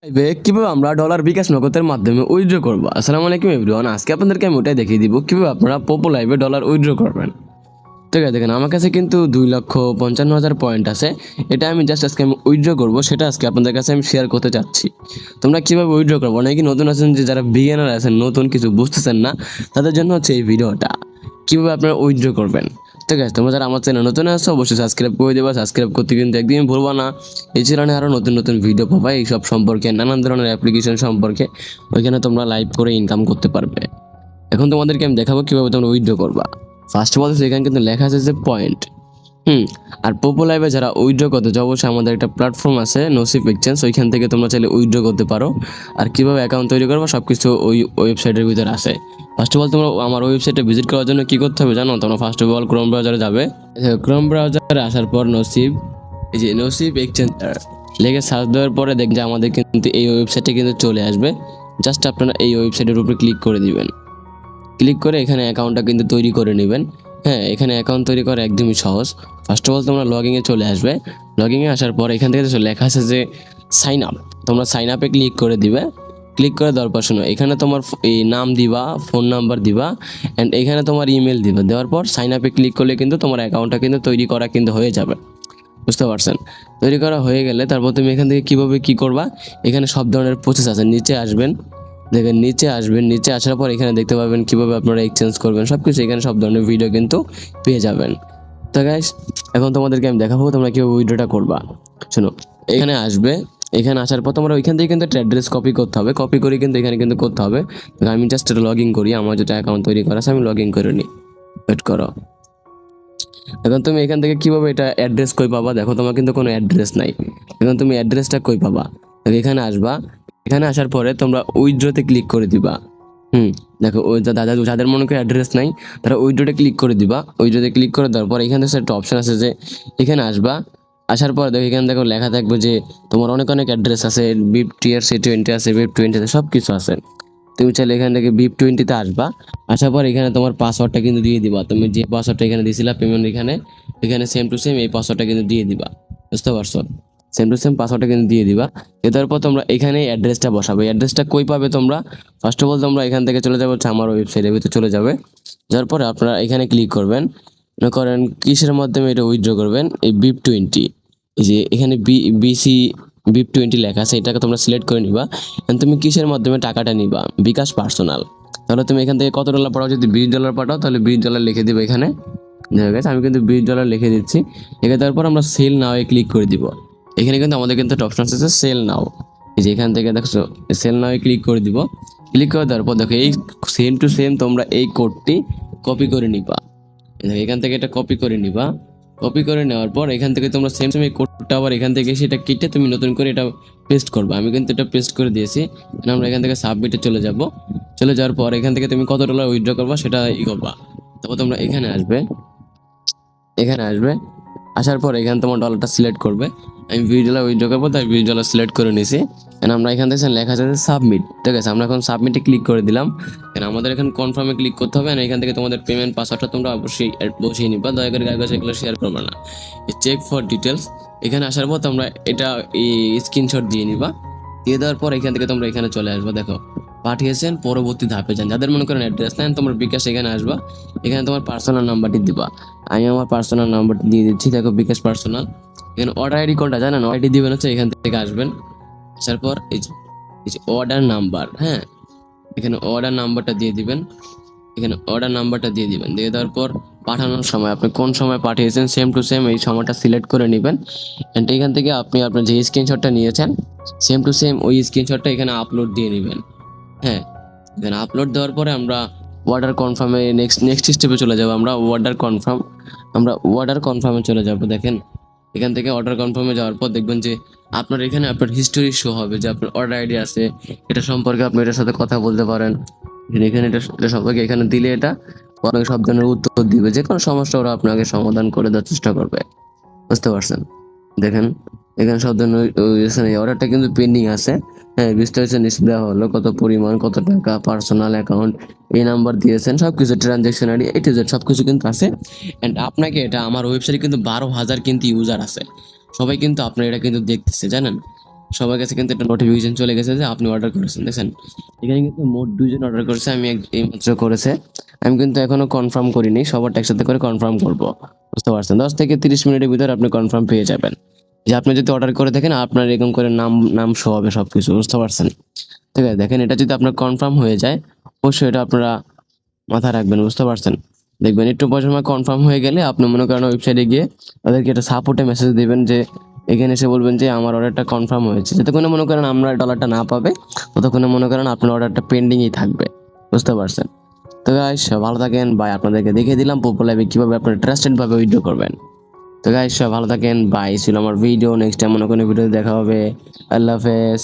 কিভাবে আমরা ডলার বিকাশ নগদের মাধ্যমে উইথড্র করবো। আসসালামু আলাইকুম এভরিওয়ান, আজকে আপনাদেরকে আমি ওটাই দেখিয়ে দিব কিভাবে আপনারা পোপো লাইভে ডলার উইথড্র করবেন। ঠিক আছে, দেখেন আমার কাছে কিন্তু 2,55,000 পয়েন্ট আছে। এটা আমি জাস্ট আজকে আমি উইথড্র করবো, সেটা আজকে আপনাদের কাছে আমি শেয়ার করতে চাচ্ছি। তোমরা কিভাবে উইথড্র করবো, অনেকে নতুন আছেন, যে যারা বিগিনার আছেন, নতুন কিছু বুঝতেছেন না, তাদের জন্য হচ্ছে এই ভিডিওটা, কিভাবে আপনারা উইথড্র করবেন। ঠিক আছে, তোমরা যারা আমার চ্যানেল নতুন আসছো অবশ্যই সাবস্ক্রাইব করে দেবা। সাবস্ক্রাইব করতে কিন্তু একদিনই ভুলবা না। এই চ্যানেলে আরও নতুন নতুন ভিডিও পাবা এইসব সম্পর্কে, নানান ধরনের অ্যাপ্লিকেশন সম্পর্কে। ওইখানে তোমরা লাইভ করে ইনকাম করতে পারবে। এখন তোমাদেরকে আমি দেখাবো কিভাবে তোমরা উইথড্র করবা। ফার্স্ট অফ অল এখানে কিন্তু লেখা আছে যে পয়েন্ট। আর পোপো লাইভে যারা উইথড্র করতে চাও, অবশ্যই আমাদের একটা প্ল্যাটফর্ম আছে নসিব এক্সচেঞ্জ, ওইখান থেকে তোমরা চাইলে উইথড্র করতে পারো। আর কীভাবে অ্যাকাউন্ট তৈরি করবো সব কিছু ওই ওয়েবসাইটের ভিতরে আছে। ফার্স্ট অফ অল তোমরা আমার ওয়েবসাইটে ভিজিট করার জন্য কী করতে হবে জানো? তোমরা ফার্স্ট অফ অল ক্রোম ব্রাউজারে যাবে। ক্রোম ব্রাউজারে আসার পর এই যে নসিব এক্সচেঞ্জ লেগে সার্চ দেওয়ার পরে দেখবে যে আমাদের কিন্তু এই ওয়েবসাইটে কিন্তু চলে আসবে। জাস্ট আপনারা এই ওয়েবসাইটের উপরে ক্লিক করে দিবেন। ক্লিক করে এখানে অ্যাকাউন্টটা কিন্তু তৈরি করে নেবেন। হ্যাঁ, এখানে অ্যাকাউন্ট তৈরি করা একদমই সহজ। ফার্স্ট অফ অল তোমরা লগইনে চলে আসবে। লগইনে আসার পর এখান থেকে লেখা আছে যে সাইন আপ। তোমরা সাইন আপে ক্লিক করে দিবে। ক্লিক করে দেওয়ার পর শোনো, এখানে তোমার এই নাম দিবা, ফোন নাম্বার দিবা, অ্যান্ড এখানে তোমার ইমেল দিবা। দেওয়ার পর সাইন আপে ক্লিক করলে কিন্তু তোমার অ্যাকাউন্টটা কিন্তু তৈরি করা কিন্তু হয়ে যাবে। বুঝতে পারছেন? তৈরি করা হয়ে গেলে তারপর তুমি এখান থেকে কীভাবে কী করবা, এখানে সব ধরনের প্রসেস আছে। নিচে আসবেন, দেখেন নিচে আসবেন, নিচে আসার পর এখানে দেখতে পাবেন কীভাবে আপনারা এক্সচেঞ্জ করবেন সব কিছু। এখানে সব ধরনের ভিডিও কিন্তু পেয়ে যাবেন। তো গাইস, এখন তোমাদেরকে আমি দেখাবো তোমরা কীভাবে উইথড্রটা করবা। শোনো, এখানে আসবে। এখানে আসার পর তোমরা ওইখান থেকে কিন্তু একটা অ্যাড্রেস কপি করতে হবে। কপি করে কিন্তু এখানে কিন্তু করতে হবে। আমি জাস্ট লগ ইন করি, আমার যেটা অ্যাকাউন্ট তৈরি করা আছে আমি লগ ইন করে নিই। ওয়েট করো। এখন তুমি এখান থেকে কীভাবে এটা অ্যাড্রেস কই পাবা? দেখো, তোমার কিন্তু কোনো অ্যাড্রেস নাই। এখন তুমি অ্যাড্রেসটা কই পাবা? এখানে আসবা। এখানে আসার পরে তোমরা উইথড্রতে ক্লিক করে দিবা। দেখো, ওই যাদের মনে করে অ্যাড্রেস নাই, তারা উইথড্রোতে ক্লিক করে দিবা। উইথড্রোতে ক্লিক করে দেওয়ার পর এখানে একটা অপশন আছে যে এখানে আসবা। আসার পর দেখো, এখানে দেখো লেখা থাকবে যে তোমার অনেক অনেক অ্যাড্রেস আছে। বিপ টিআরসি 20 আছে, বিপ 20 আছে, সব কিছু আছে। তুমি চাইলে এখান থেকে বিপ 20-তে আসবা। আসার পর এখানে তোমার পাসওয়ার্ডটা কিন্তু দিয়ে দিবা। তুমি যে পাসওয়ার্ডটা এখানে দিয়েছিলা পেমেন্ট, এখানে এখানে সেম টু সেম এই পাসওয়ার্ডটা কিন্তু দিয়ে দিবা। বুঝতে পারছো? সেম টু সেম পাসওয়ার্ডটা কিন্তু দিয়ে দিবা। তারপর তোমরা এখানে অ্যাড্রেসটা বসাবে। অ্যাড্রেসটা কই পাবে তোমরা? ফার্স্ট অফ অল তোমরা এখান থেকে চলে যাবে হচ্ছে আমার ওয়েবসাইটের ভিতরে চলে যাবে। যাওয়ার পরে আপনারা এখানে ক্লিক করবেন। মনে করেন কিসের মাধ্যমে এটা উইথড্র করবেন, এই বিপ 20, এই যে এখানে বিসি বিপ 20 লেখা আছে, এটাকে তোমরা সিলেক্ট করে নিবা। তুমি কিসের মাধ্যমে টাকাটা নিবা? বিকাশ পার্সোনাল। তাহলে তুমি এখান থেকে কত ডলার পাঠাও? যদি $20 পাঠাও তাহলে $20 লিখে দিবে এখানে। দেখা গেছে, আমি কিন্তু $20 লিখে দিচ্ছি। লিখে দেওয়ার পর আমরা সেল নাও এ ক্লিক করে দিব। এখানে কিন্তু আমাদের কিন্তু একটা অপশন আছে সেল নাও। এই যে এখান থেকে দেখছো সেল নাও এ ক্লিক করে দিব। ক্লিক করে দেওয়ার পর দেখো এই সেম টু সেম তোমরা এই কোডটি কপি করে নিবা। এখান থেকে এটা কপি করে নিবা। কপি করে নেওয়ার পর এখান থেকে তোমরা সেম সেম এই কোডটা আবার এখান থেকে সেটা কেটে তুমি নতুন করে এটা পেস্ট করবা। আমি কিন্তু এটা পেস্ট করে দিয়েছি। আমরা এখান থেকে সাবমিটে চলে যাব। চলে যাওয়ার পর এখান থেকে তুমি কত ডলার উইথড্র করবা সেটা করবা। তারপর তোমরা এখানে আসবে। এখানে আসবে, আসার পর এখানে তোমার ডলারটা সিলেক্ট করবে। আমি $20 উইথড্র করবো, তাই $20 সিলেক্ট করে নিয়েছি। আমরা এখান থেকে লেখা আছে সাবমিট। ঠিক আছে, আমরা এখন সাবমিটে ক্লিক করে দিলাম। আমাদের এখন কনফার্মে ক্লিক করতে হবে। এখান থেকে তোমাদের পেমেন্ট পাসওয়ার্ডটা তোমরা অবশ্যই বসিয়ে নিবা। দয়া করে কাগজ এগুলো শেয়ার করবে না। চেক ফর ডিটেলস, এখানে আসার পর তোমরা এটা স্ক্রিনশট দিয়ে নিবা। দিয়ে দেওয়ার পর এখান থেকে তোমরা এখানে চলে আসবা। দেখো পাঠিয়েছেন, পরবর্তী ধাপে যান। যাদের মনে করেন অ্যাড্রেস নেন, তোমার বিকাশ এখানে আসবা। এখানে তোমার পার্সোনাল নাম্বারটি দিবা। আমি আমার পার্সোনাল নাম্বারটি দিয়ে দিচ্ছি। দেখো বিকাশ পার্সোনাল। এখানে অর্ডার আইডি কোনটা জানেন? আইডি দিবেন হচ্ছে এখান থেকে আসবেন। আসার পর এই যে অর্ডার নাম্বার, হ্যাঁ, এখানে অর্ডার নাম্বারটা দিয়ে দিবেন। এখানে অর্ডার নাম্বারটা দিয়ে দিবেন। দিয়ে দেওয়ার পর পাঠানোর সময় আপনি কোন সময় পাঠিয়েছেন সেম টু সেম এই সময়টা সিলেক্ট করে নেবেন। অ্যান্ড এখান থেকে আপনি আপনার যে স্ক্রিনশটটা নিয়েছেন সেম টু সেম ওই স্ক্রিনশটটা এখানে আপলোড দিয়ে নেবেন। হ্যাঁ, এখানে আপলোড দেওয়ার পরে আমরা অর্ডার কনফার্মে নেক্সট স্টেপে চলে যাব। আমরা অর্ডার কনফার্মে চলে যাব। দেখেন এখান থেকে অর্ডার কনফার্মে যাওয়ার পর দেখবেন যে আপনার এখানে আপনার হিস্টোরি শো হবে, যে আপনার অর্ডার আইডি আছে, এটা সম্পর্কে আপনি এটার সাথে কথা বলতে পারেন। এখানে এটা সম্পর্কে এখানে দিলে এটা আপনাকে সব ধরনের উত্তর দিবে। যে কোনো সমস্যা ওরা আপনাকে সমাধান করে দেওয়ার চেষ্টা করবে। বুঝতে পারছেন? দেখেন এখানে সব ধরনের অর্ডারটা কিন্তু পেন্ডিং আছে। হ্যাঁ, বিস্তারিত নিচে দেওয়া হলো, কত পরিমাণ, কত টাকা, পার্সোনাল অ্যাকাউন্ট, এই নাম্বার দিয়েছেন, সব কিছু transaction ID A to Z সব কিছু কিন্তু আছে। অ্যান্ড আপনাকে এটা আমার ওয়েবসাইটে কিন্তু 12,000 কিন্তু ইউজার আছে। সবাই কিন্তু আপনার এটা কিন্তু দেখতেছে, জানেন? সবার কাছে কিন্তু একটা নোটিফিকেশন চলে গেছে যে আপনি অর্ডার করেছেন। দেখছেন এখানে কিন্তু মোট 2 জন অর্ডার করেছে, আমি এইমাত্র করেছে। আমি কিন্তু এখনো কনফার্ম করিনি, সবারটা একসাথে করে কনফার্ম করব। বুঝতে পারছেন, 10 থেকে 30 মিনিটের ভিতরে আপনি কনফার্ম পেয়ে যাবেন। যে আপনি যদি অর্ডার করে থাকেন আপনার এরকম করে নাম নাম শো হবে সব কিছু। বুঝতে পারছেন? ঠিক আছে, দেখেন এটা যদি আপনার কনফার্ম হয়ে যায় অবশ্যই এটা আপনারা মাথায় রাখবেন। বুঝতে পারছেন? দেখবেন একটু পর সময় কনফার্ম হয়ে গেলে আপনি মনে করেন ওয়েবসাইটে গিয়ে ওদেরকে একটা সাপোর্টে মেসেজ দিবেন যে এখানে এসে বলবেন যে আমার অর্ডারটা কনফার্ম হয়েছে। যতক্ষণে মনে করেন আমরা ডলারটা না পাবে ততক্ষণে মনে করেন আপনার অর্ডারটা পেন্ডিংই থাকবে। বুঝতে পারছেন? তো গাইস ভালো থাকেন, বাই। আপনাদেরকে দেখিয়ে দিলাম পোপো লাইভে কিভাবে আপনারা ট্রাস্টেড ভাবে উইথড্র করবেন। তো গাইস ভালো থাকেন, বাই। ছিল আমার ভিডিও, নেক্সট টাইম অন্য কোনো ভিডিও দেখা হবে। আল্লাহ হাফেজ।